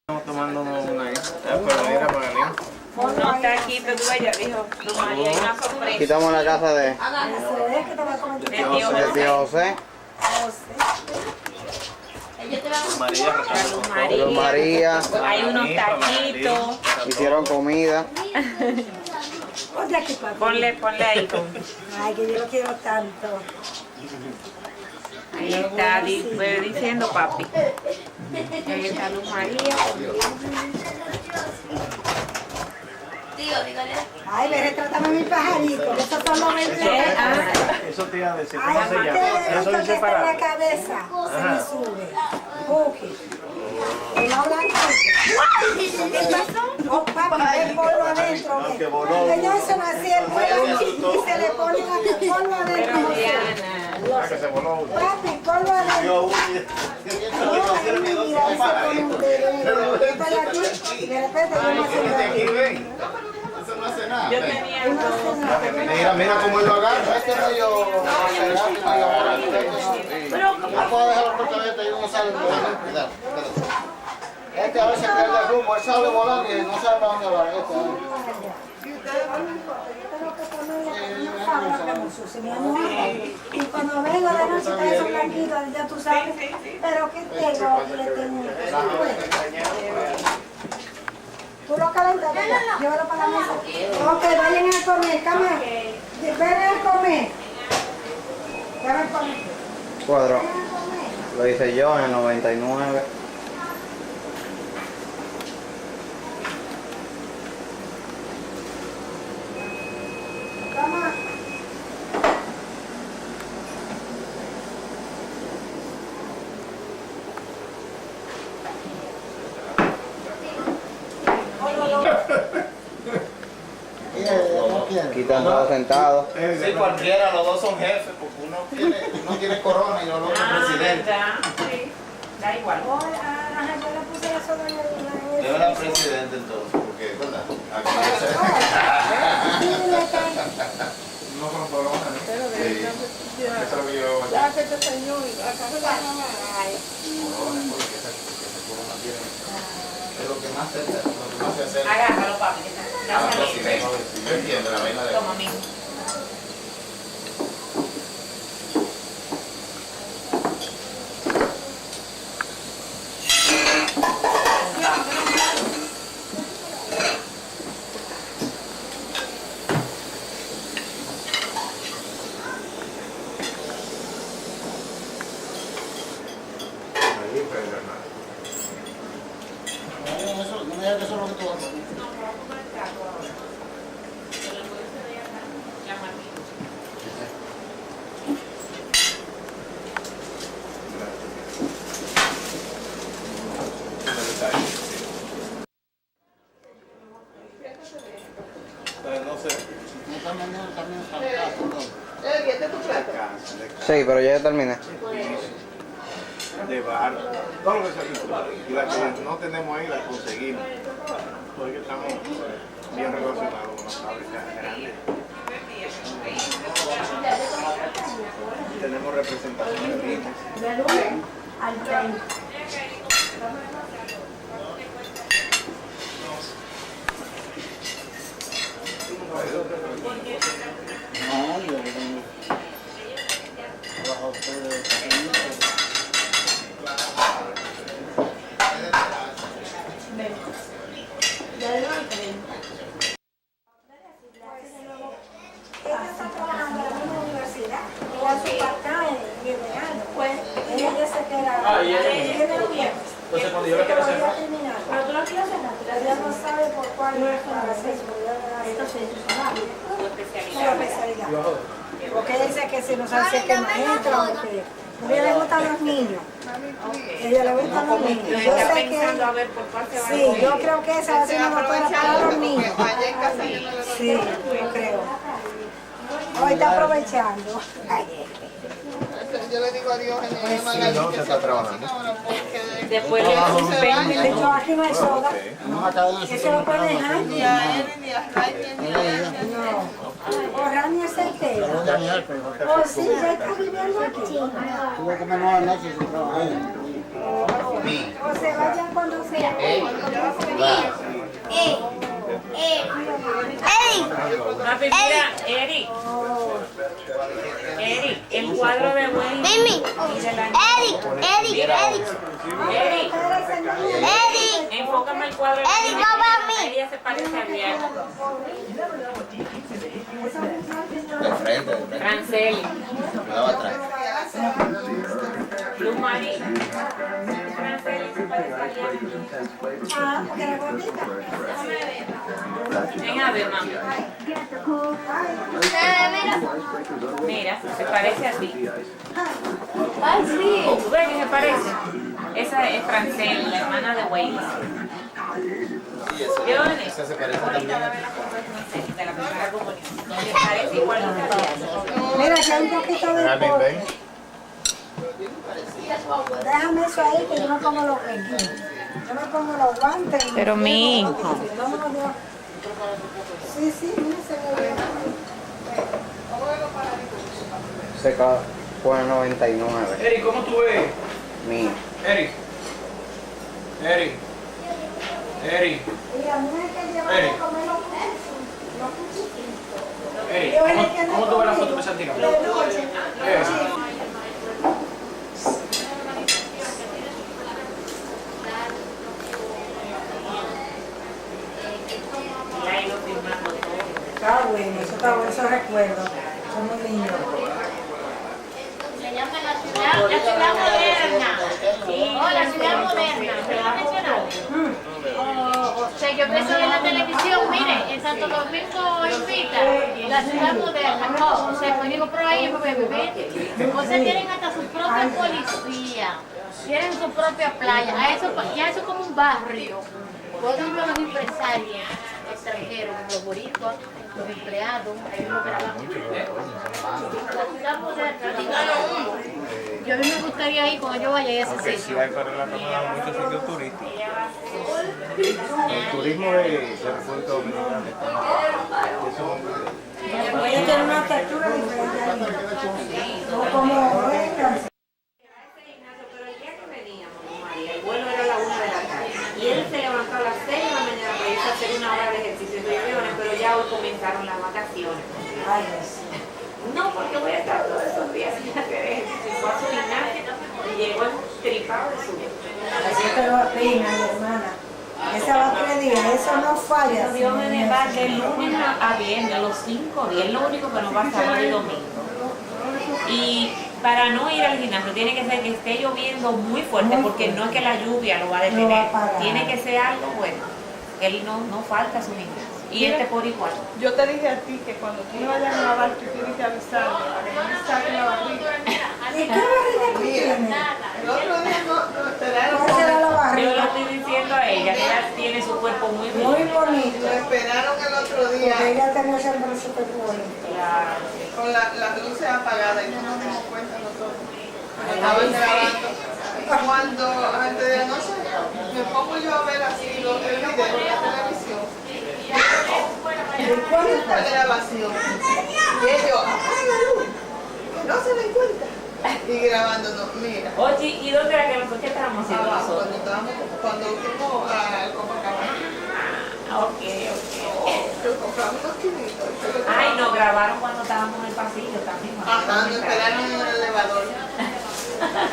Estamos tomándonos una ahí. Pero mira, Magalín. No está aquí, pero tú ella dijo, tu María, hay una sorpresa. Aquí estamos en la casa de tío José. Luz María. Hay unos taquitos. Hicieron comida. Ponle ahí. Ay, que yo lo quiero tanto. Ahí está diciendo papi. Ahí está Luz María. Ay, ve, retrátame mi pajarito. Esos son los verdes. Eso te iba a decir. Ay, ¿Cómo se llama? Eso que es está en la separado. cabeza. Se me sube. Buki. El blanco. ¿Qué pasó? Oh, papi, ve el polvo adentro. Ella se me hacía el polvo y se le pone el polvo adentro. Que se voló. Papi, polvo adentro. Ay, mira, se pone un dedo. Está aquí y de repente yo no sé Eso no hace nada. Yo tenía Mira cómo él lo agarra. Este rollo. No puedo dejarlo porque a veces uno sale volando. Cuidado. Este a veces pierde el rumbo. Él sale volando y no sabe para dónde va. Y cuando vengo de noche está eso blanquito, ya tú sabes, pero ¿qué tengo? Le tengo. ¿Tú lo calentas? Llévalo para la mesa. Ok, vayan a comer, cama. Ven a comer. Ven a comer. Cuadro. Lo hice yo en el 99. Cama. Aquí están todos sentados. Sí, cualquiera, los dos son jefes, porque uno tiene corona y el otro presidente. Sí, da igual. Yo le puse eso de la... Yo era presidente entonces, porque, ¿verdad? No con corona. Sí. Eso es lo que yo. Ya que te señor, acá se va a Corona, porque esa corona tiene. Es lo que más se hace. Agárralo, papi. La presidente. Yo entiendo la vaina de. Toma, amigo. No me digas que eso es lo que tú haces. No sé. Sí, pero ya terminé. De bar. Todo lo que se y la que no tenemos ahí la conseguimos. Porque estamos bien relacionados con las fábricas grandes. Tenemos representación de líneas. De lunes al 30. No, yo trabajo todo Ella está trabajando en la misma universidad, ella su part-time y el verano. Pues ella se queda. Tiene un viernes. Entonces cuando yo la quiero hacer. Pero tú no quieres hacer nada. Ella no sabe por cuál es la especialidad. Su especialidad. Porque ella dice que si nos hace que maestra o que. A ella le gustan los niños. A ella le gustan los niños. Yo Está sé pensando a que. ver por cuál se va a Sí, yo creo que esa va a ser una doctora para los niños. Allá Sí, yo creo. Hoy está aprovechando. yo le digo a Diogenes Pues sí, no, se está trabajando. Después le suspende. De hecho, aquí no hay soda. Eso lo puede dejar. No. O Rani es certero. O sí, ya está viviendo aquí. Tuve que comer 9 meses sin trabajar. Mi. O se vayan cuando sea. Va. Papi, mira, Eric, el cuadro de Wayne. Mimi. Eric, enfócame el cuadro de Eric, no va a mí. Ella se parece a Diana. De frente. Franceli, Cuidado atrás. Luz Marie. Franceli se parece a Diana. Ah, porque era gordita. Ven a ver, mamá. Mira, se parece a ti. Ay, sí. ¿Tú ves que se parece? Esa es Franceli, la hermana de Wayne. Diogenes. Esa se parece Ahorita también. va a ver la foto de Franceli, de la primera comunión. Se parece igualita a Diana. Mira, que hay un poquito de Gaby, polvo. ven. Déjame eso ahí, que yo me pongo los yo me pongo los guantes. y Pero me mi llevo- hijo. Vámonos, Dios. Sí, sí, mira, se ve bien. Se pone 99. Eric, ¿cómo tú ves? Mi. Eric. Eric. Eric. Y a mí me hay que llevar Eric. a comer los cuchitos. Eric, Yo es que ¿cómo tú ves la foto que se han tirado? de noche. Y ahí lo firmando todo. Está bueno, eso recuerdo. Somos niños. Se llama la ciudad moderna. Oh, la ciudad moderna. ¿Me lo has mencionado? O sea, yo empecé a ver la televisión, mire, en Santo Domingo Visita, la ciudad moderna. Oh, o sea, pues digo, pero ahí es bebé. O sea, tienen hasta su propia policía, tienen su propia playa. Ya eso es como un barrio. Pueden ver los empresarios extranjeros, los boricuas, los empleados, hay uno que trabaja. La ciudad moderna. Yo a mí me gustaría ir cuando yo vaya a ese Sí, sitio. hay para la cámara muchos sitios turísticos. El turismo de República Dominicana está Ella tiene una textura diferente. No como vengan. Pero el día que veníamos, María, el vuelo era a la 1 de la tarde. Y él se levantó a las 6 de la mañana para irse a hacer una hora de ejercicio en Diogenes, pero ya hoy comenzaron las vacaciones. Ay, Dios. No, porque voy a estar todos esos días sin hacer ejercicio. Fue a su gimnasio y llegó tripado de su. Así te lo opina, mi hermana. Esa va 3 días, eso no falla. Diogenes va de lunes a viernes, los 5 días. Es lo único que no va a sábado y domingo. Y para no ir al gimnasio tiene que ser que esté lloviendo muy fuerte, porque no es que la lluvia lo va a Lo va a detener. parar. Tiene que ser algo bueno. Él no falta a su gimnasio. Y este por igual. Yo te dije a ti que cuando tú me vayas a lavar, tú tienes que avisarme para que no me saquen la barriga. ¿Y qué barriga tú tienes? El otro día no te da ¿Cuál será la Yo barriga? le estoy diciendo a ella que ella tiene su cuerpo muy Muy bien. bonito. Lo esperaron el otro Porque día ella tenía siempre súper bonito. con las luces apagadas y no nos dimos cuenta nosotros. Estaban grabando. Cuando antes de anoche me pongo yo a ver así el video en la televisión. Esta grabación. Y ellos, apaga la luz, que no se den cuenta. Y grabándonos, mira. Oye, ¿y dónde era que nosotros estábamos haciendo Abajo, nosotros? cuando fuimos al Copacabana. Ok. Que compramos unos quinitos. Ay, nos grabaron cuando estábamos en el pasillo también. Ajá, nos esperaron en el elevador.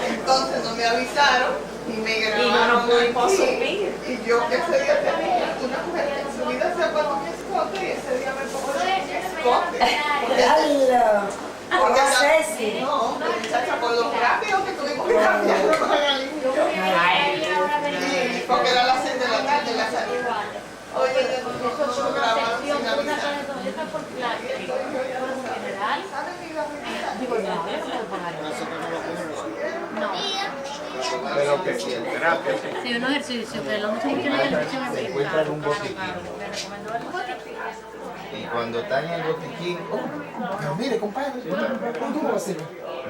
Entonces no me avisaron y me grabaron. Y no nos pudimos aquí. subir. Y yo ese día tenía una mujer que en su vida se puso mi escote y ese día me pongo mi escote. ¡Hala! Porque Hola, Ceci. no, muchacha, por lo rápido que tuvimos que cambiarlo para el niño. Y porque era las 6 de la tarde la salida. Oye, nosotros lo grabaron sin avisar. ¿Sabe mi barriga? Pero que si el terapia Sí, un ejercicio, que lo mucho que la televisión es Se encuentra en un botiquín. Y cuando está en el botiquín, pero mire, compadre, ¿cuánto va a hacer?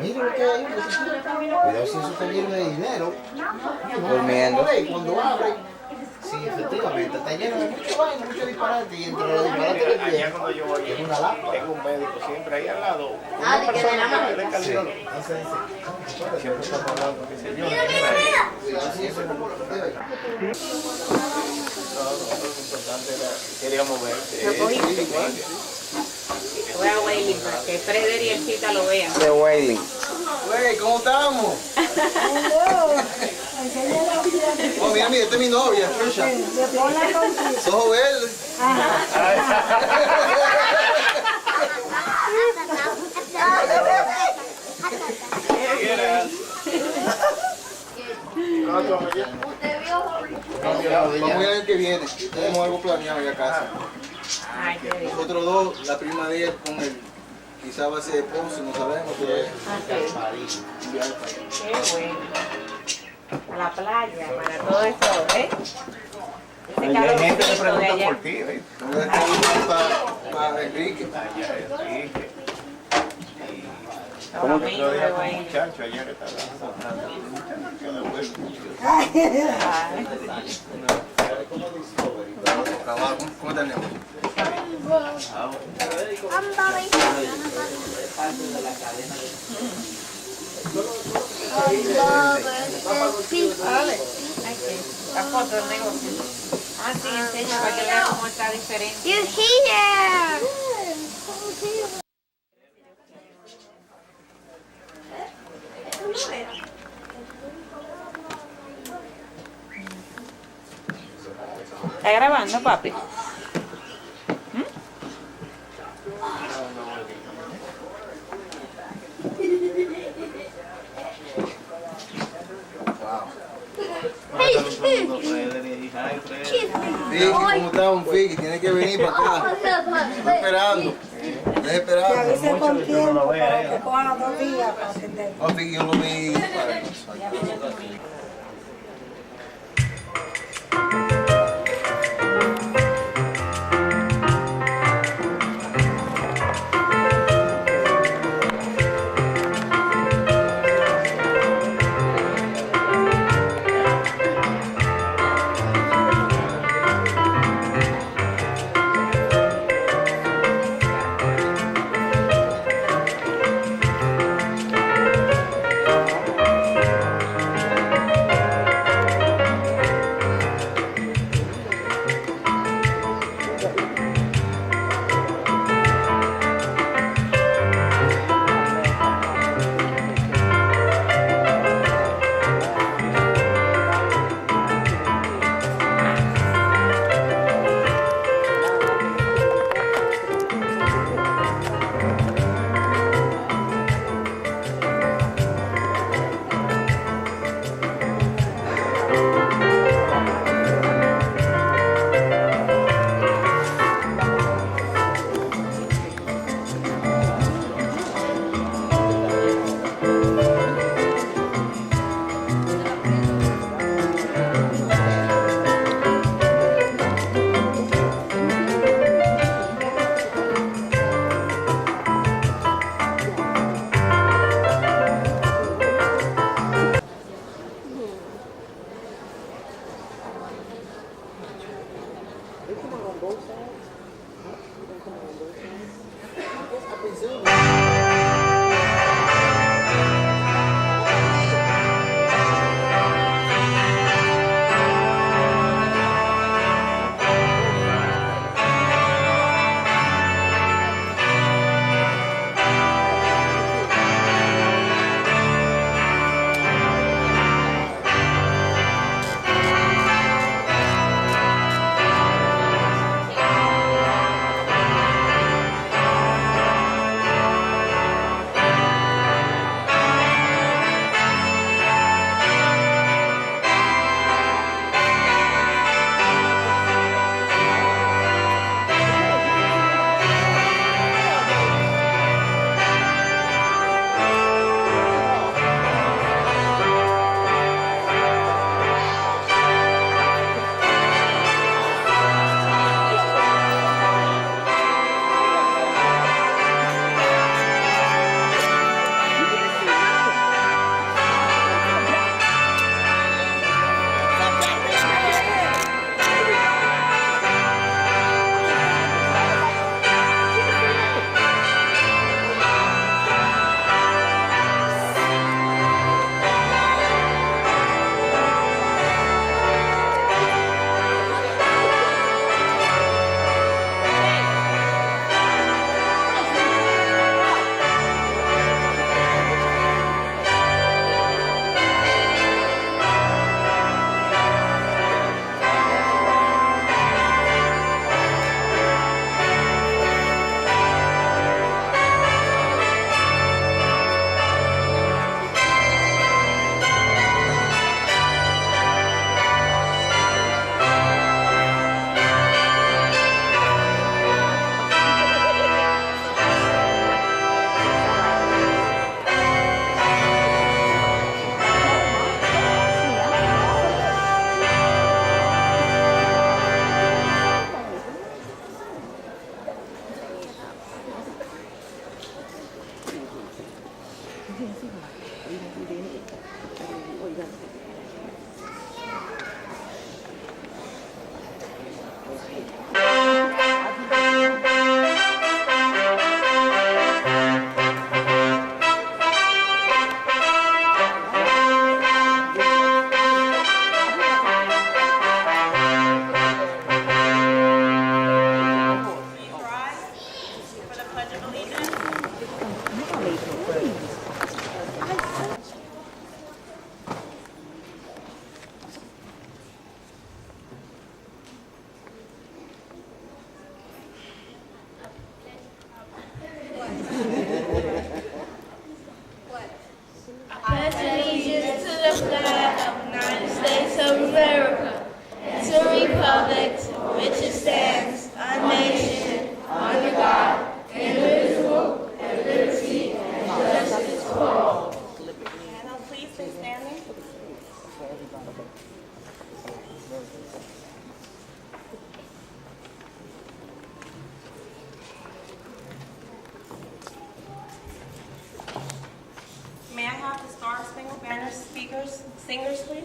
Mire lo que hay en el botiquín. Cuidado si eso está lleno de dinero. Durmiendo. Cuando abre, sí, efectivamente. Visita está lleno de mucho baile, mucho disparate. Y entre los disparates que Allá tiene, cuando yo voy, es una lámpara. tengo un médico siempre ahí al lado. Ah, Una de que de la persona que mano. le cardiólogo. Entonces dice, Siempre estamos hablando que se yo. así es como lo que Lo importante era, queríamos verte. Lo cogí. Voy a Wailing para que Freder y el Cita lo vean. De Wailing. Güey, ¿cómo estamos? Oh, mira, mira, esta es mi novia, escucha. Ojos verdes. Vamos a ir el año que viene. Tenemos algo planeado ya casa. Ay, qué bien. Nosotros dos, la prima de él con él. Quizá va a ser esposo, no sabemos. Pero es un viaje para allá. Qué bueno. A la playa, para todo eso, ¿eh? Ese Hay gente que calorcito de pregunta allá. por ti, ¿ves? Vamos a estar para Enrique. Allá Enrique. Los amigos Lo de dije con un Wailing. muchacho allá que estaba hablando. Un muchacho que de vuelta. ¿Cómo está el negocio? La foto del negocio. Ah, sí, enseña para que vea cómo está diferente. You here. ¿Está grabando, papi? Vicky, ¿cómo estamos, Vicky? Tiene que venir para acá. Estoy esperando. Estoy Que esperando. avise con tiempo para que cojan los 2 días para atender. No, Vicky, yo lo vi. May I have the Star Spangled Banner singers, please?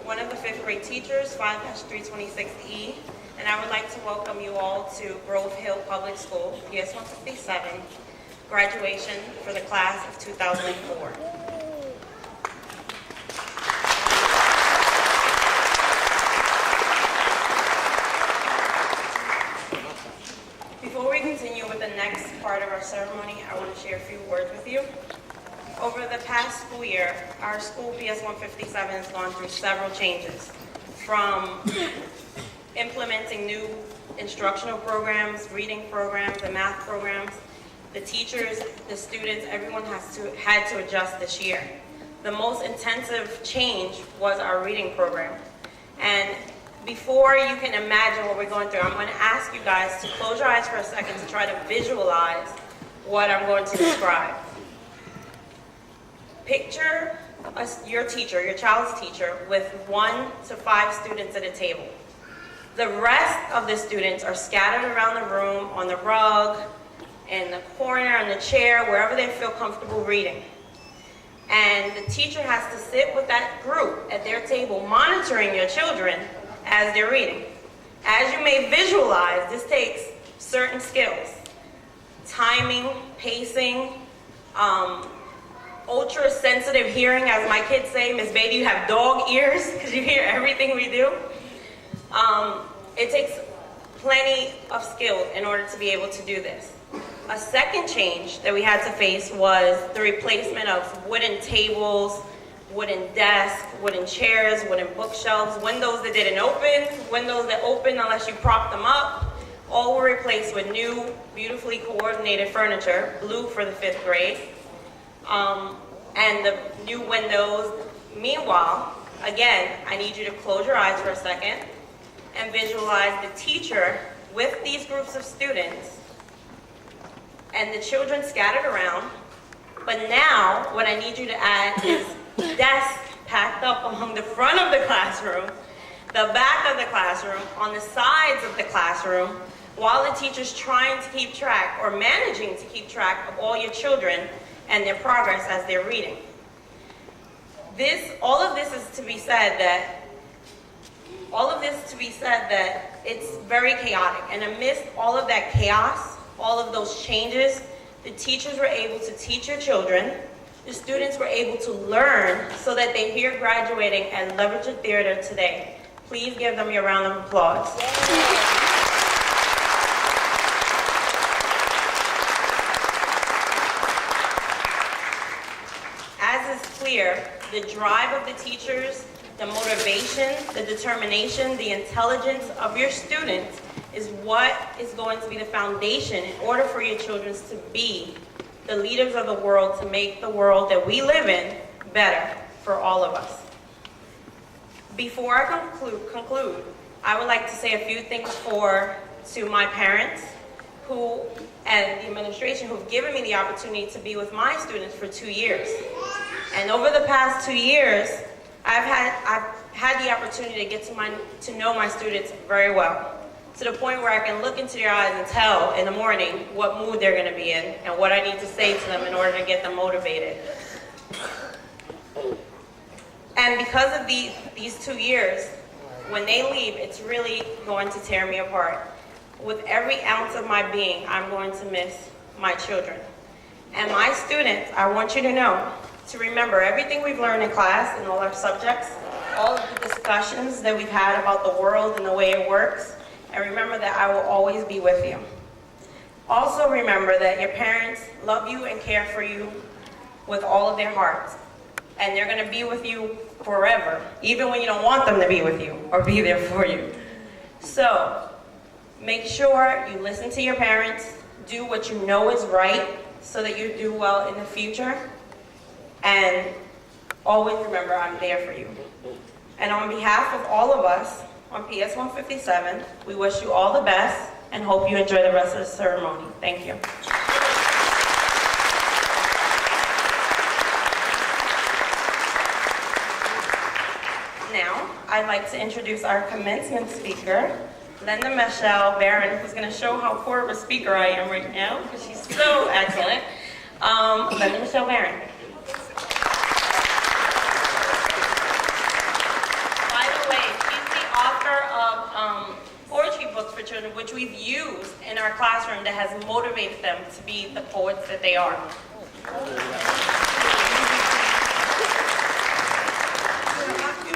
One of the 5th grade teachers, 5-326E, and I would like to welcome you all to Grove Hill Public School, PS 157, graduation for the class of 2004. Before we continue with the next part of our ceremony, I want to share a few words with you. Over the past school year, our school PS 157 has gone through several changes, from implementing new instructional programs, reading programs, and math programs. The teachers, the students, everyone had to adjust this year. The most intensive change was our reading program. And before you can imagine what we're going through, I'm going to ask you guys to close your eyes for a second to try to visualize what I'm going to describe. Picture your teacher, your child's teacher, with 1 to 5 students at a table. The rest of the students are scattered around the room, on the rug, in the corner, on the chair, wherever they feel comfortable reading. And the teacher has to sit with that group at their table, monitoring your children as they're reading. As you may visualize, this takes certain skills. Timing, pacing, ultra-sensitive hearing, as my kids say. Miss Beatty, you have dog ears because you hear everything we do. It takes plenty of skill in order to be able to do this. A second change that we had to face was the replacement of wooden tables, wooden desks, wooden chairs, wooden bookshelves, windows that didn't open, windows that opened unless you propped them up. All were replaced with new, beautifully coordinated furniture, blue for the 5th grade, and the new windows. Meanwhile, again, I need you to close your eyes for a second and visualize the teacher with these groups of students and the children scattered around. But now, what I need you to add is desks packed up along the front of the classroom, the back of the classroom, on the sides of the classroom, while the teacher's trying to keep track or managing to keep track of all your children and their progress as they're reading. All of this is to be said that it's very chaotic. And amidst all of that chaos, all of those changes, the teachers were able to teach your children. The students were able to learn so that they're here graduating at Leverage Theater today. Please give them your round of applause. As is clear, the drive of the teachers, the motivation, the determination, the intelligence of your students is what is going to be the foundation in order for your children to be the leaders of the world, to make the world that we live in better for all of us. Before I conclude, I would like to say a few things to my parents and the administration who've given me the opportunity to be with my students for 2 years. And over the past 2 years, I've had the opportunity to get to know my students very well, to the point where I can look into their eyes and tell in the morning what mood they're going to be in and what I need to say to them in order to get them motivated. And because of these 2 years, when they leave, it's really going to tear me apart. With every ounce of my being, I'm going to miss my children. And my students, I want you to know, to remember everything we've learned in class and all our subjects, all of the discussions that we've had about the world and the way it works, and remember that I will always be with you. Also remember that your parents love you and care for you with all of their hearts, and they're going to be with you forever, even when you don't want them to be with you or be there for you. So make sure you listen to your parents, do what you know is right so that you do well in the future, and always remember I'm there for you. And on behalf of all of us on PS 157, we wish you all the best and hope you enjoy the rest of the ceremony. Thank you. Now, I'd like to introduce our commencement speaker, Linda Michelle Barron, who's going to show how poor of a speaker I am right now, because she's so excellent. Linda Michelle Barron. By the way, she's the author of poetry books for children, which we've used in our classroom that has motivated them to be the poets that they are.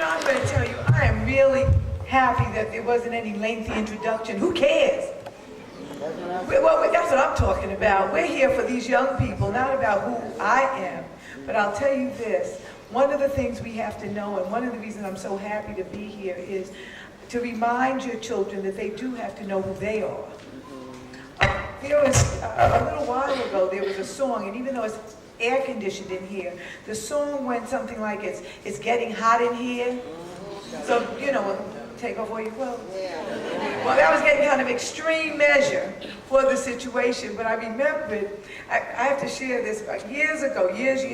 I'm going to tell you, I am really happy that there wasn't any lengthy introduction. Who cares? Well, that's what I'm talking about. We're here for these young people, not about who I am. But I'll tell you this, one of the things we have to know, and one of the reasons I'm so happy to be here, is to remind your children that they do have to know who they are. There was, a little while ago, there was a song, and even though it's air conditioned in here, the song went something like, it's getting hot in here. So, you know, take off all your clothes. Well, that was getting kind of extreme measure for the situation, but I remembered, I have to share this, years ago, years,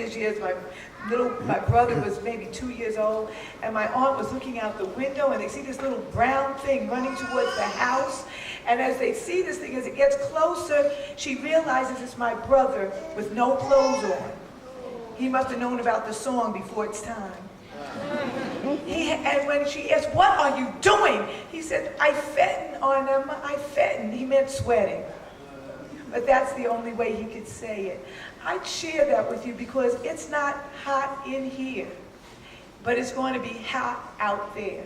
my brother was maybe 2 years old, and my aunt was looking out the window, and they see this little brown thing running towards the house, and as they see this thing, as it gets closer, she realizes it's my brother with no clothes on. He must have known about the song before it's time. And when she asked, "What are you doing?" He said, "I fettin' on him, I fettin'." He meant sweating. But that's the only way he could say it. I'd share that with you because it's not hot in here, but it's going to be hot out there.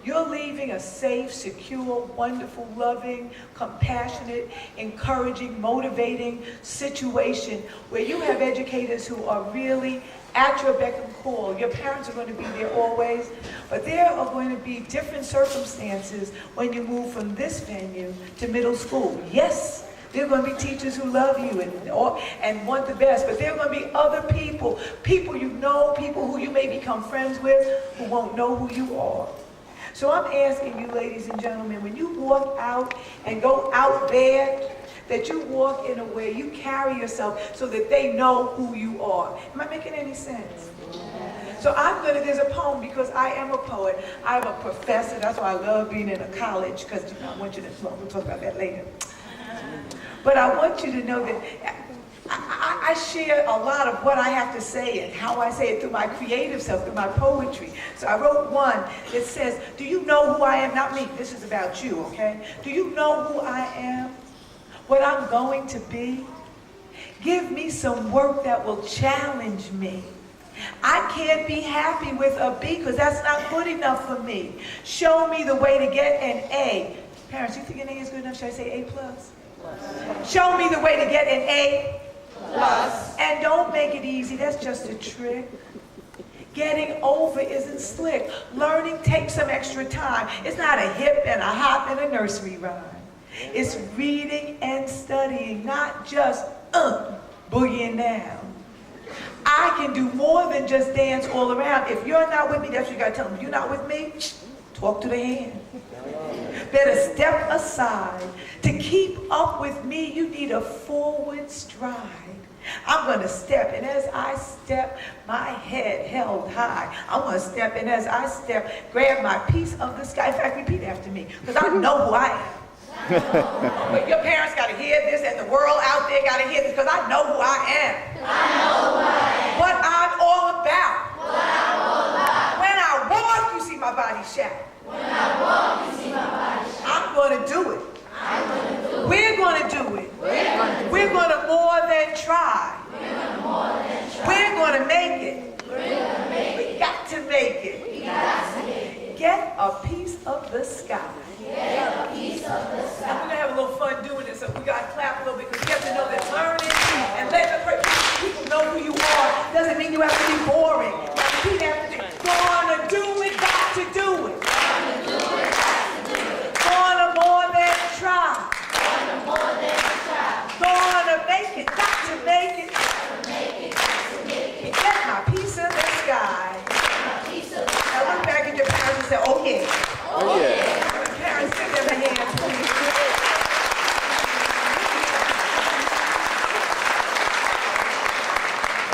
You're leaving a safe, secure, wonderful, loving, compassionate, encouraging, motivating situation where you have educators who are really at your beck and call. Your parents are going to be there always, but there are going to be different circumstances when you move from this venue to middle school. Yes, there are going to be teachers who love you and want the best, but there are going to be other people you know, people who you may become friends with who won't know who you are. So I'm asking you, ladies and gentlemen, when you walk out and go out there, that you walk in a way, you carry yourself so that they know who you are. Am I making any sense? So there's a poem because I am a poet. I'm a professor. That's why I love being in a college, because I want you to, we'll talk about that later. But I want you to know that I share a lot of what I have to say and how I say it through my creative self, through my poetry. So I wrote one that says, do you know who I am? Not me, this is about you, okay? Do you know who I am? What I'm going to be? Give me some work that will challenge me. I can't be happy with a B because that's not good enough for me. Show me the way to get an A. Parents, you think an A is good enough? Should I say A plus? Show me the way to get an A plus. And don't make it easy, that's just a trick. Getting over isn't slick. Learning takes some extra time. It's not a hip and a hop and a nursery rhyme. It's reading and studying, not just boogieing down. I can do more than just dance all around. If you're not with me, that's what you gotta tell them. If you're not with me, talk to the hand. Better step aside. To keep up with me, you need a forward stride. I'm going to step, and as I step, my head held high. I'm going to step, and as I step, grab my piece of the sky. In fact, repeat after me, because I know who I am. But your parents got to hear this, and the world out there got to hear this, because I know who I am. I know who I am. What I'm all about. What I'm all about. When I walk, you see my body shout. When I walk, you see my body shout. I'm going to do it. I'm going to do it. We're going to do it. We're going to more than try. We're going to more than try. We're going to make it. We're going to make it. We got to make it. We got to make it. Get a piece of the sky. Get a piece of the And sky. we're going to have a little fun doing this, so we got to clap a little bit, because you have to know that learning and letting people know who you are doesn't mean you have to be boring. Repeat after me. Gonna do it, got to do it. Gonna do it, got to do it. Gonna more than try. Gonna more than try. Gonna make it, got to make it. Gonna make it, got to make it. Get my piece of the sky. My piece of the Now sky. look back at your parents and say, oh yeah. Oh yeah. Parents, give them a hand, please.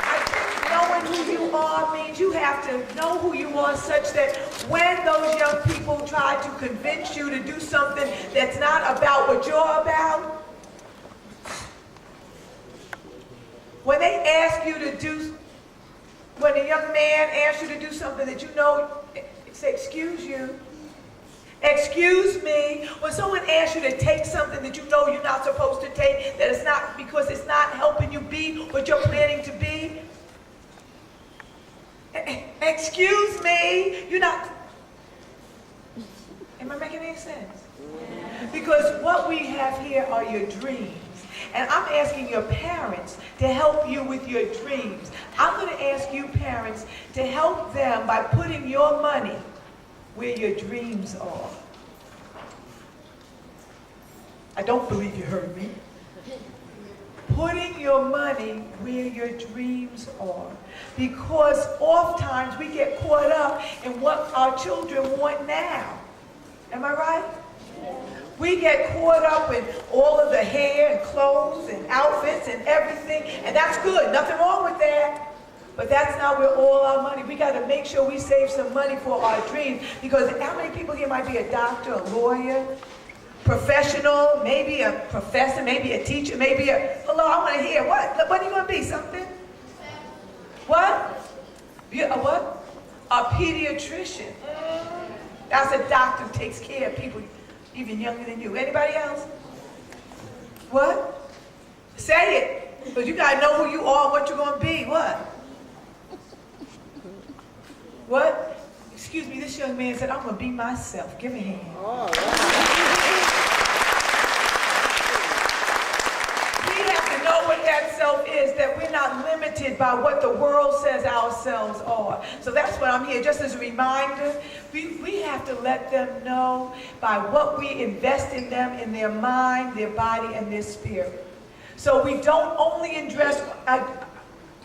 I think knowing who you are means you have to know who you are such that when those young people try to convince you to do something that's not about what you're about, when they ask you to do, when a young man asks you to do something that you know, say, excuse you, excuse me. When someone asks you to take something that you know you're not supposed to take, that it's not because it's not helping you be what you're planning to be, excuse me, you're not. Am I making any sense? Because what we have here are your dreams. And I'm asking your parents to help you with your dreams. I'm going to ask you parents to help them by putting your money where your dreams are. I don't believe you heard me. Putting your money where your dreams are. Because oftentimes we get caught up in what our children want now. Am I right? We get caught up in all of the hair and clothes and outfits and everything, and that's good, nothing wrong with that. But that's not where all our money, we got to make sure we save some money for our dreams, because how many people here might be a doctor, a lawyer, professional, maybe a professor, maybe a teacher, maybe a, hello, I want to hear, what are you going to be, something? What? A what? A pediatrician. That's a doctor who takes care of people even younger than you. Anybody else? What? Say it. Because you got to know who you are, what you're going to be. What? What? Excuse me, this This young man said, I'm going to be myself. Give me a hand. We have to know what that self is, that we're not limited by what the world says ourselves are. So that's what I'm here, just as a reminder. We have to let them know by what we invest in them, in their mind, their body, and their spirit. So we don't only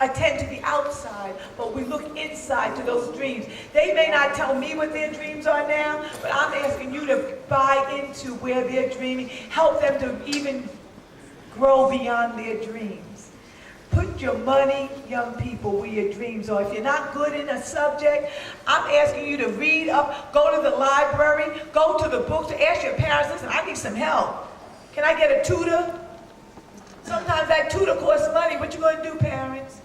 attend to the outside, but we look inside to those dreams. They may not tell me what their dreams are now, but I'm asking you to buy into where they're dreaming, help them to even grow beyond their dreams. Put your money, young people, where your dreams are. If you're not good in a subject, I'm asking you to read up, go to the library, go to the books, ask your parents, listen, I need some help. Can I get a tutor? Sometimes that tutor costs money. What you going to do, parents?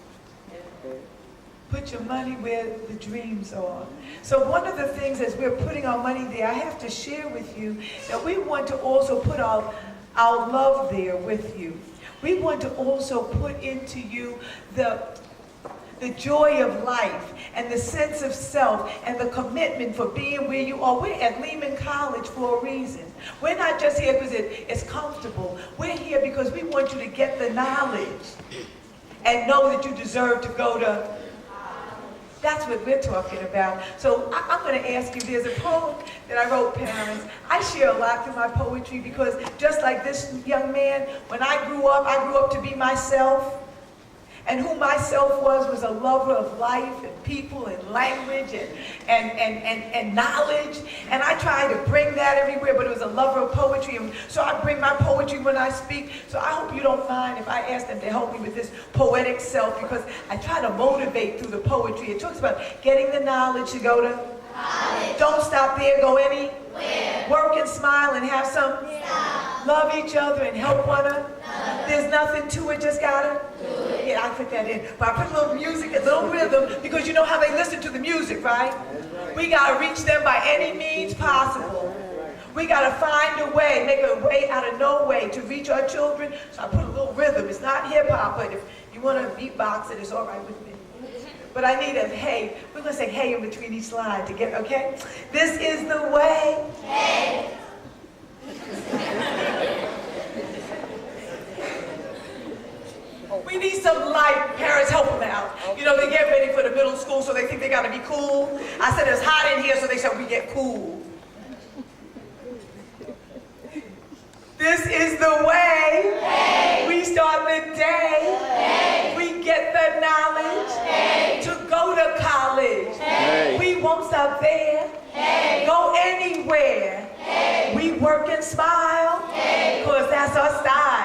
Put your money where the dreams are. So one of the things as we're putting our money there, I have to share with you that we want to also put our love there with you. We want to also put into you the joy of life and the sense of self and the commitment for being where you are. We're at Lehman College for a reason. We're not just here because it's comfortable. We're here because we want you to get the knowledge and know that you deserve to go to. That's what we're talking about. So I'm going to ask you, there's a poem that I wrote, parents. I share a lot through my poetry because just like this young man, when I grew up to be myself. And who myself was a lover of life and people and language and knowledge. And I tried to bring that everywhere, but it was a lover of poetry. And so I bring my poetry when I speak. So I hope you don't mind if I ask them to help me with this poetic self, because I try to motivate through the poetry. It talks about getting the knowledge to go to college. Don't stop there, go anywhere. Work and smile and have some. Love each other and help one another. There's nothing to it, just gotta do it. Yeah, I put that in. But I put a little music, a little rhythm, because you know how they listen to the music, right? We gotta reach them by any means possible. We gotta find a way, make a way out of no way to reach our children. So I put a little rhythm. It's not hip hop, but if you want to beatbox it, it's all right with me. But I need a hey. We're gonna say hey in between each slide to get, okay? This is the way. Hey. We need some light. Parents, help them out. You know, they get ready for the middle school, so they think they gotta be cool. I said it's hot in here, so they said we get cool. This is the way. Hey. We start the day. Hey. We get the knowledge. Hey. To go to college. Hey. We won't stop there. Hey. Go anywhere. Hey. We work and smile, because that's our style.